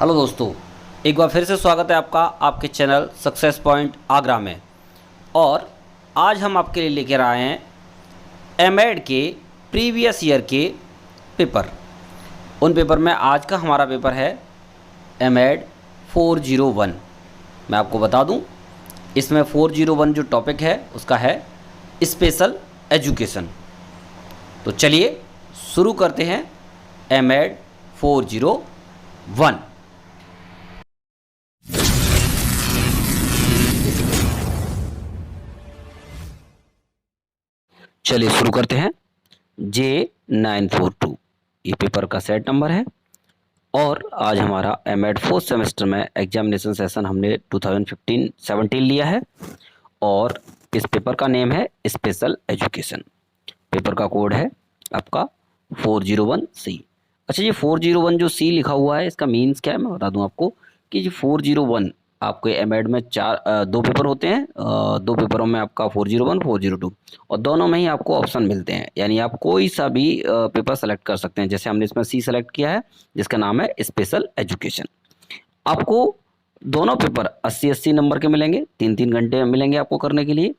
Hello दोस्तों, एक बार फिर से स्वागत है आपका आपके चैनल सक्सेस पॉइंट आगरा में। और आज हम आपके लिए लेकर आए हैं एमएड के प्रीवियस ईयर के पेपर। उन पेपर में आज का हमारा पेपर है एमएड 401। मैं आपको बता दूं, इसमें 401 जो टॉपिक है उसका है स्पेशल एजुकेशन। तो चलिए शुरू करते हैं एमएड 401। चलिए शुरू करते हैं। J942 ये पेपर का सेट नंबर है और आज हमारा एमएड फोर्थ सेमेस्टर में एग्जामिनेशन सेशन हमने 2015-17 लिया है और इस पेपर का नेम है स्पेशल एजुकेशन। पेपर का कोड है आपका 401C। अच्छा, ये 401 जो C लिखा हुआ है इसका मीन्स क्या है मैं बता दूं आपको कि ये 401 आपके एमएड में दो पेपर होते हैं। दो पेपरों में आपका 401 402 और दोनों में ही आपको ऑप्शन मिलते हैं, यानी आप कोई सा भी पेपर सेलेक्ट कर सकते हैं। जैसे हमने इसमें C सेलेक्ट किया है जिसका नाम है स्पेशल एजुकेशन। आपको दोनों पेपर 80-80 नंबर के मिलेंगे, 3-3 घंटे मिलेंगे आपको करने के लिए।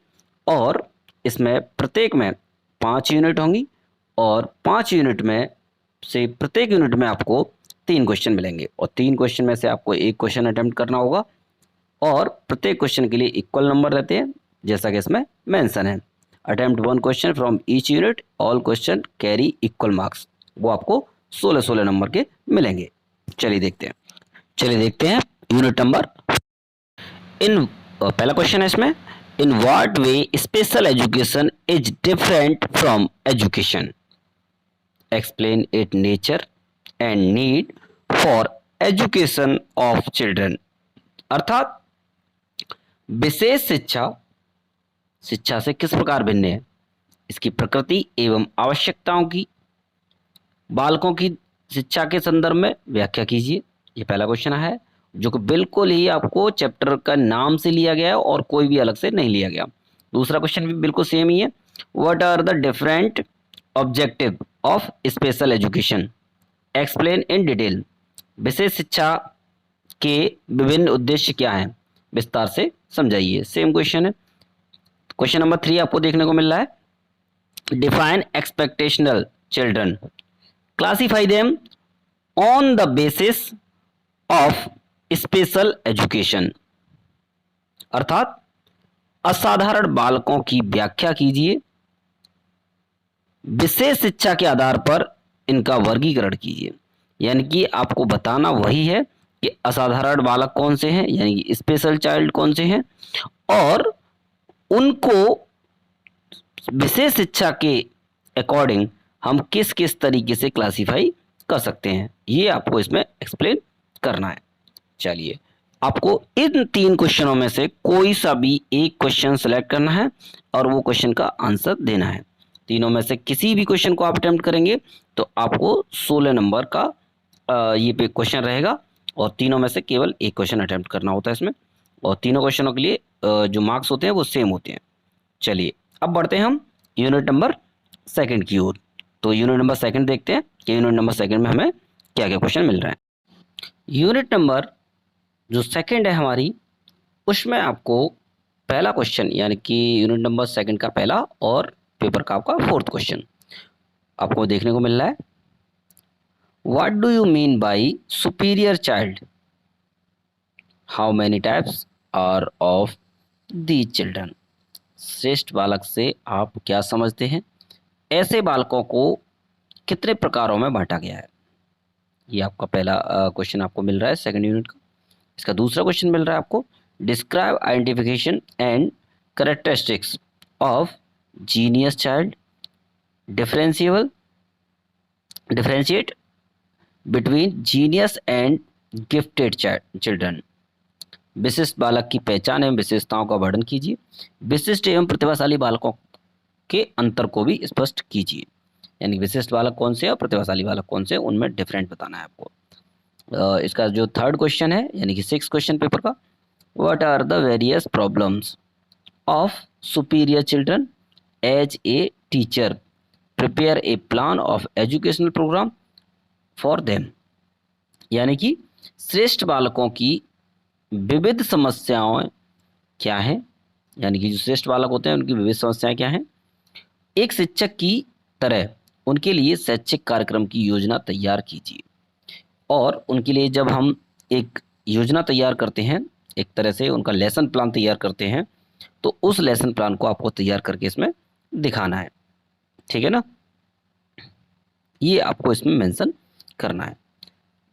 और इसमें प्रत्येक में 5 यूनिट होंगी और 5 यूनिट में से प्रत्येक यूनिट में आपको 3 क्वेश्चन मिलेंगे और 3 क्वेश्चन में से आपको एक क्वेश्चन अटेम्प्ट करना होगा और प्रत्येक क्वेश्चन के लिए इक्वल नंबर रहते हैं, जैसा कि इसमें मेंशन है। Attempt 1 question from each unit, all question carry equal marks. वो आपको 16-16 नंबर के मिलेंगे। चलिए देखते हैं यूनिट नंबर। पहला क्वेश्चन है इसमें, in what way special education is different from education, explain it nature and need for education of children. अर्थात विशेष शिक्षा से किस प्रकार भिन्न है, इसकी प्रकृति एवं आवश्यकताओं की बालकों की शिक्षा के संदर्भ में व्याख्या कीजिए। ये पहला क्वेश्चन है जो कि बिल्कुल ही आपको चैप्टर का नाम से लिया गया है और कोई भी अलग से नहीं लिया गया। दूसरा क्वेश्चन भी बिल्कुल सेम ही है, what are the different objective of special education, explain in detail. विशेष शिक्षा के विभिन्न उद्देश्य क्या हैं, विस्तार से समझाइए। सेम क्वेश्चन है। क्वेश्चन नंबर 3 आपको देखने को मिल रहा है, define exceptional children, classify them on the basis of special education. अर्थात असाधारण बालकों की व्याख्या कीजिए, विशेष शिक्षा के आधार पर इनका वर्गीकरण कीजिए। यानी कि आपको बताना वही है कि असाधारण बालक कौन से हैं, यानी कि स्पेशल चाइल्ड कौन से हैं, और उनको विशेष शिक्षा के अकॉर्डिंग हम किस किस तरीके से क्लासिफाई कर सकते हैं, ये आपको इसमें एक्सप्लेन करना है। चलिए, आपको इन 3 क्वेश्चनों में से कोई सा भी एक क्वेश्चन सेलेक्ट करना है और वो क्वेश्चन का आंसर देना है। तीनों में से किसी भी क्वेश्चन को आप अटेम्प्ट करेंगे तो आपको 16 नंबर का ये पे क्वेश्चन रहेगा और तीनों में से केवल एक क्वेश्चन अटेम्प्ट करना होता है इसमें, और तीनों क्वेश्चनों के लिए जो मार्क्स होते हैं वो सेम होते हैं। चलिए, अब बढ़ते हैं हम यूनिट नंबर 2 की ओर। तो यूनिट नंबर 2 देखते हैं कि यूनिट नंबर 2 में हमें क्या क्या क्वेश्चन मिल रहे हैं। यूनिट नंबर जो 2 है हमारी, उसमें आपको पहला क्वेश्चन यानी कि यूनिट नंबर 2 का पहला और पेपर का आपका 4th क्वेश्चन आपको देखने को मिल रहा है, what do you mean by superior child, how many types are of the children. श्रेष्ठ बालक से आप क्या समझते हैं, ऐसे बालकों को कितने प्रकारों में बांटा गया है। ये आपका पहला क्वेश्चन आपको मिल रहा है 2nd यूनिट का। इसका दूसरा क्वेश्चन मिल रहा है आपको, describe identification and characteristics of genius child, differentiate between genius and gifted children. विशिष्ट बालक की पहचान एवं विशेषताओं का वर्णन कीजिए, विशिष्ट एवं प्रतिभाशाली बालकों के अंतर को भी स्पष्ट कीजिए। यानी विशिष्ट बालक कौन से और प्रतिभाशाली बालक कौन से, उनमें डिफरेंट बताना है आपको। इसका जो 3rd क्वेश्चन है यानी कि 6th क्वेश्चन पेपर का, what are the various problems of superior children as a teacher, prepare a plan of educational programme for them. यानी कि श्रेष्ठ बालकों की विविध समस्याएं क्या हैं, यानी कि जो श्रेष्ठ बालक होते हैं उनकी विविध समस्याएं क्या हैं। एक शिक्षक की तरह उनके लिए शैक्षिक कार्यक्रम की योजना तैयार कीजिए। और उनके लिए जब हम एक योजना तैयार करते हैं, एक तरह से उनका लेसन प्लान तैयार करते हैं, तो उस लेसन प्लान को आपको तैयार करके इसमें दिखाना है। ठीक है ना, ये आपको इसमें मेंशन करना है।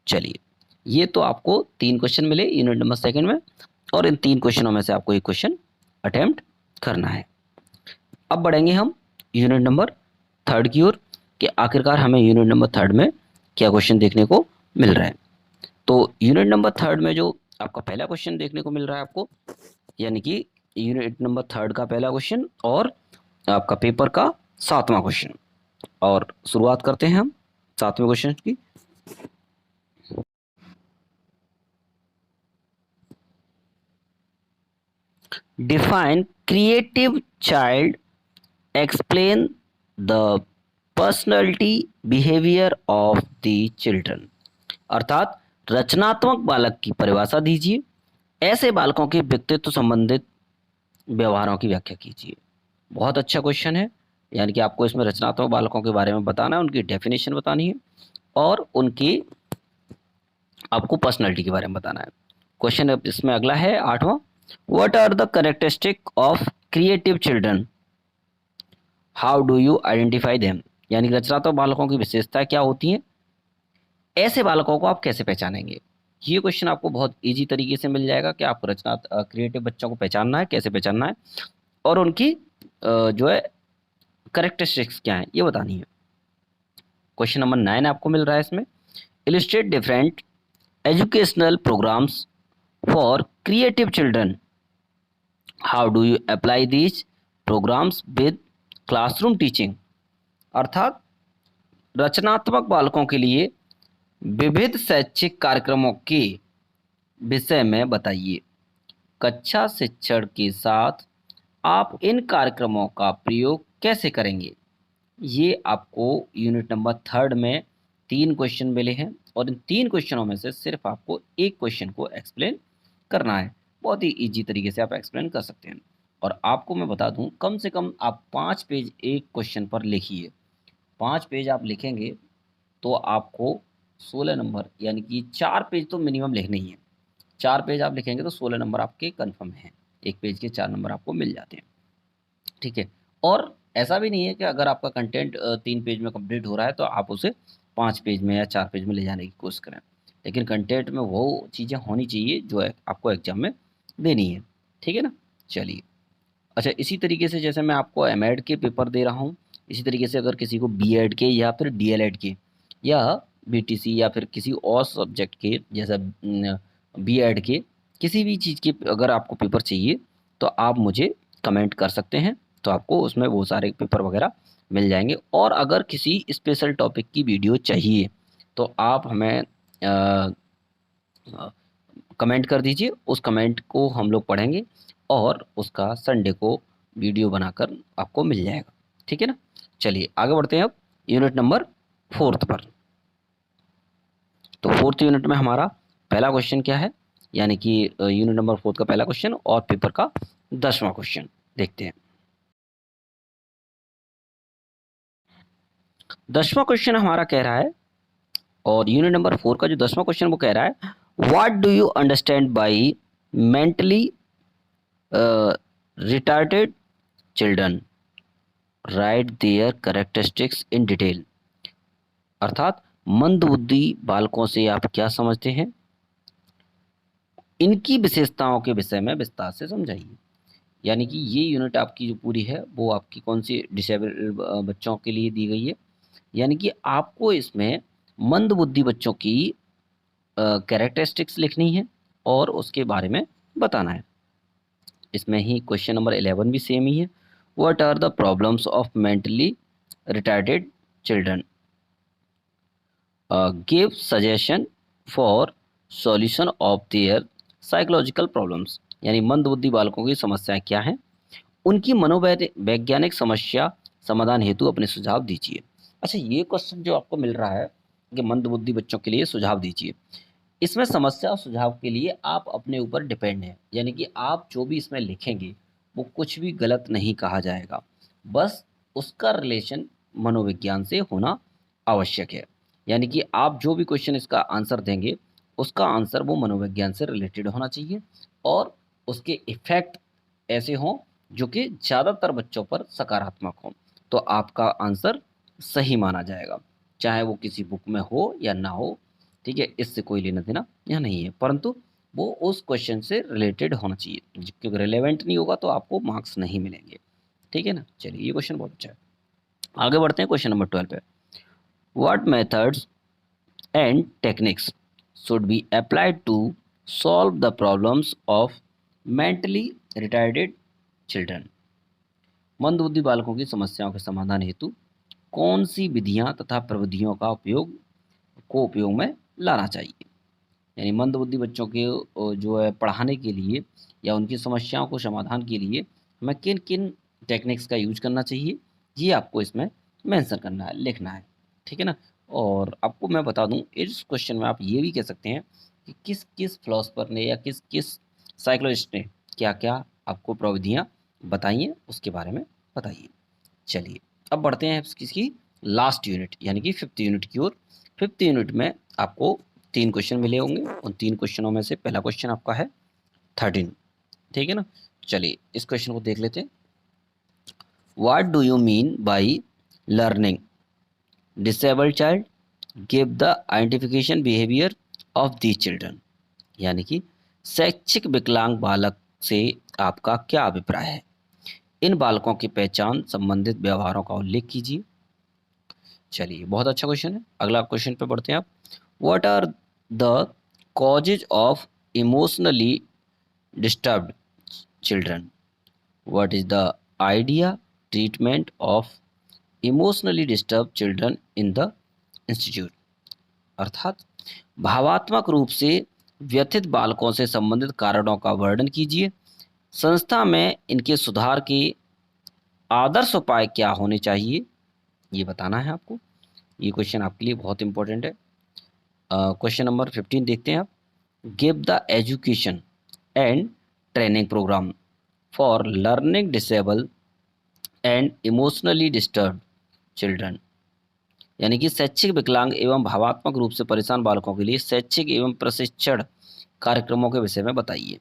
चलिए, ये तो आपको 3 क्वेश्चन मिले यूनिट नंबर 2 में, और इन 3 क्वेश्चनों में से आपको एक क्वेश्चन अटेम्प्ट करना है। अब बढ़ेंगे हम यूनिट नंबर 3 की ओर कि आखिरकार हमें यूनिट नंबर 3 में क्या क्वेश्चन देखने को मिल रहा है। तो यूनिट नंबर 3 में जो आपका पहला क्वेश्चन देखने को मिल रहा है आपको, यानी कि यूनिट नंबर 3 का पहला क्वेश्चन और आपका पेपर का 7वां क्वेश्चन। और शुरुआत करते हैं हम 7वें क्वेश्चन की। Define creative child, explain the personality behaviour of the children. अर्थात रचनात्मक बालक की परिभाषा दीजिए, ऐसे बालकों के व्यक्तित्व संबंधित व्यवहारों की व्याख्या कीजिए। बहुत अच्छा क्वेश्चन है, यानी कि आपको इसमें रचनात्मक बालकों के बारे में बताना है, उनकी डेफिनेशन बतानी है और उनकी आपको पर्सनैलिटी के बारे में बताना है। क्वेश्चन इसमें अगला है 8वां, what are the characteristic of creative children, how do you identify them. यानी कि रचनात्मक बालकों की विशेषताएं क्या होती हैं, ऐसे बालकों को आप कैसे पहचानेंगे। ये क्वेश्चन आपको बहुत इजी तरीके से मिल जाएगा कि आपको क्रिएटिव बच्चों को पहचानना है, कैसे पहचानना है, और उनकी जो है कैरेक्टरिस्टिक्स क्या है ये बतानी है। क्वेश्चन नंबर 9 आपको मिल रहा है इसमें, illustrate different educational programmes for creative children, how do you apply these programmes with classroom teaching. अर्थात रचनात्मक बालकों के लिए विविध शैक्षिक कार्यक्रमों के विषय में बताइए। कक्षा शिक्षण के साथ आप इन कार्यक्रमों का प्रयोग कैसे करेंगे। ये आपको यूनिट नंबर 3 में 3 क्वेश्चन मिले हैं, और इन 3 क्वेश्चनों में से सिर्फ आपको एक क्वेश्चन को एक्सप्लेन करना है। बहुत ही इजी तरीके से आप एक्सप्लेन कर सकते हैं। और आपको मैं बता दूं, कम से कम आप 5 पेज एक क्वेश्चन पर लिखिए। 5 पेज आप लिखेंगे तो आपको 16 नंबर, यानी कि 4 पेज तो मिनिमम लिखने ही है। 4 पेज आप लिखेंगे तो 16 नंबर आपके कन्फर्म हैं। एक पेज के 4 नंबर आपको मिल जाते हैं। ठीक है, और ऐसा भी नहीं है कि अगर आपका कंटेंट 3 पेज में कंप्लीट हो रहा है तो आप उसे 5 पेज में या 4 पेज में ले जाने की कोशिश करें, लेकिन कंटेंट में वो चीज़ें होनी चाहिए जो है आपको एग्जाम में देनी है। ठीक है ना, चलिए। अच्छा, इसी तरीके से जैसे मैं आपको एमएड के पेपर दे रहा हूँ, इसी तरीके से अगर किसी को बीएड के या फिर डीएलएड के या बीटीसी या फिर किसी और सब्जेक्ट के, जैसा बीएड के किसी भी चीज़ के अगर आपको पेपर चाहिए तो आप मुझे कमेंट कर सकते हैं, तो आपको उसमें वो सारे पेपर वगैरह मिल जाएंगे। और अगर किसी स्पेशल टॉपिक की वीडियो चाहिए तो आप हमें कमेंट कर दीजिए, उस कमेंट को हम लोग पढ़ेंगे और उसका संडे को वीडियो बनाकर आपको मिल जाएगा। ठीक है ना, चलिए आगे बढ़ते हैं अब यूनिट नंबर 4 पर। तो 4th यूनिट में हमारा पहला क्वेश्चन क्या है, यानी कि यूनिट नंबर 4 का पहला क्वेश्चन और पेपर का 10वां क्वेश्चन देखते हैं। 10वां क्वेश्चन हमारा कह रहा है, और यूनिट नंबर 4 का जो 10वां क्वेश्चन वो कह रहा है, what do you understand by mentally retarded children, right there characteristics in detail. अर्थात मंदबुद्धि बालकों से आप क्या समझते हैं, इनकी विशेषताओं के विषय में विस्तार से समझाइए। यानी कि ये यूनिट आपकी जो पूरी है वो आपकी कौन सी डिसेबल बच्चों के लिए दी गई है, यानी कि आपको इसमें मंदबुद्धि बच्चों की कैरेक्टरिस्टिक्स लिखनी है और उसके बारे में बताना है। इसमें ही क्वेश्चन नंबर 11 भी सेम ही है, what are the problems of mentally retarded children, give suggestion for solution of their psychological problems. यानी मंदबुद्धि बालकों की समस्याएं क्या हैं, उनकी मनोवैज्ञानिक समस्या समाधान हेतु अपने सुझाव दीजिए। अच्छा, ये क्वेश्चन जो आपको मिल रहा है कि मंदबुद्धि बच्चों के लिए सुझाव दीजिए, इसमें समस्या और सुझाव के लिए आप अपने ऊपर डिपेंड हैं, यानी कि आप जो भी इसमें लिखेंगे वो कुछ भी गलत नहीं कहा जाएगा, बस उसका रिलेशन मनोविज्ञान से होना आवश्यक है। यानी कि आप जो भी क्वेश्चन इसका आंसर देंगे उसका आंसर वो मनोविज्ञान से रिलेटेड होना चाहिए और उसके इफ़ेक्ट ऐसे हों जो कि ज़्यादातर बच्चों पर सकारात्मक हों, तो आपका आंसर सही माना जाएगा, चाहे वो किसी बुक में हो या ना हो। ठीक है, इससे कोई लेना देना यहाँ नहीं है, परंतु वो उस क्वेश्चन से रिलेटेड होना चाहिए, क्योंकि रिलेवेंट नहीं होगा तो आपको मार्क्स नहीं मिलेंगे। ठीक है ना, चलिए ये क्वेश्चन बहुत अच्छा है। आगे बढ़ते हैं क्वेश्चन नंबर 12 पे। What methods and techniques should be applied to solve the problems of mentally retarded children. मंदबुद्धि बालकों की समस्याओं के समाधान हेतु कौन सी विधियां तथा प्रविधियों का उपयोग में लाना चाहिए। यानी मंदबुद्धि बच्चों के जो है पढ़ाने के लिए या उनकी समस्याओं को समाधान के लिए हमें किन किन टेक्निक्स का यूज करना चाहिए, ये आपको इसमें मेंशन करना है, लिखना है। ठीक है ना, और आपको मैं बता दूं इस क्वेश्चन में आप ये भी कह सकते हैं कि किस किस फिलोसफर ने या किस किस साइकोलॉजिस्ट ने क्या क्या आपको प्रविधियां बताई हैं उसके बारे में बताइए। चलिए अब बढ़ते हैं किसकी लास्ट यूनिट यानी कि 5th यूनिट की ओर। 5th यूनिट में आपको 3 क्वेश्चन मिले होंगे, उन 3 क्वेश्चनों में से पहला क्वेश्चन आपका है 13। ठीक है ना, चलिए इस क्वेश्चन को देख लेते हैं। What do you mean by learning disabled child, give the identification behaviour of the children. यानी कि शैक्षिक विकलांग बालक से आपका क्या अभिप्राय है, इन बालकों की पहचान संबंधित व्यवहारों का उल्लेख कीजिए। चलिए बहुत अच्छा क्वेश्चन है। अगला क्वेश्चन पे बढ़ते हैं आप। What are the causes of emotionally disturbed children, what is the idea treatment of emotionally disturb children in the institute. अर्थात भावात्मक रूप से व्यथित बालकों से संबंधित कारणों का वर्णन कीजिए, संस्था में इनके सुधार के आदर्श उपाय क्या होने चाहिए, ये बताना है आपको। ये क्वेश्चन आपके लिए बहुत इंपॉर्टेंट है। क्वेश्चन नंबर 15 देखते हैं आप। Give the education and training programme for learning disable and emotionally disturb children. यानी कि शैक्षिक विकलांग एवं भावात्मक रूप से परेशान बालकों के लिए शैक्षिक एवं प्रशिक्षण कार्यक्रमों के विषय में बताइए।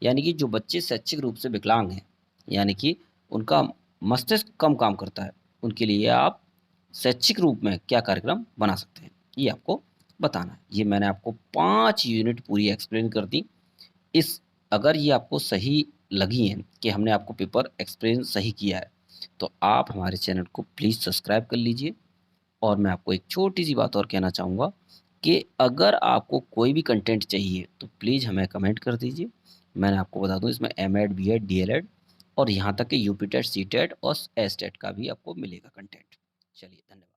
यानी कि जो बच्चे शैक्षिक रूप से विकलांग हैं, यानी कि उनका मस्तिष्क कम काम करता है, उनके लिए आप शैक्षिक रूप में क्या कार्यक्रम बना सकते हैं, ये आपको बताना है। ये मैंने आपको 5 यूनिट पूरी एक्सप्लेन कर दी। इस अगर ये आपको सही लगी हैं कि हमने आपको पेपर एक्सप्लेन सही किया है, तो आप हमारे चैनल को प्लीज़ सब्सक्राइब कर लीजिए। और मैं आपको एक छोटी सी बात और कहना चाहूँगा कि अगर आपको कोई भी कंटेंट चाहिए तो प्लीज़ हमें कमेंट कर दीजिए। मैंने आपको बता दूँ इसमें एमएड, बीएड, डीएलएड और यहाँ तक कि यूपी टेट, सी टेट और एस टेट का भी आपको मिलेगा कंटेंट। चलिए धन्यवाद।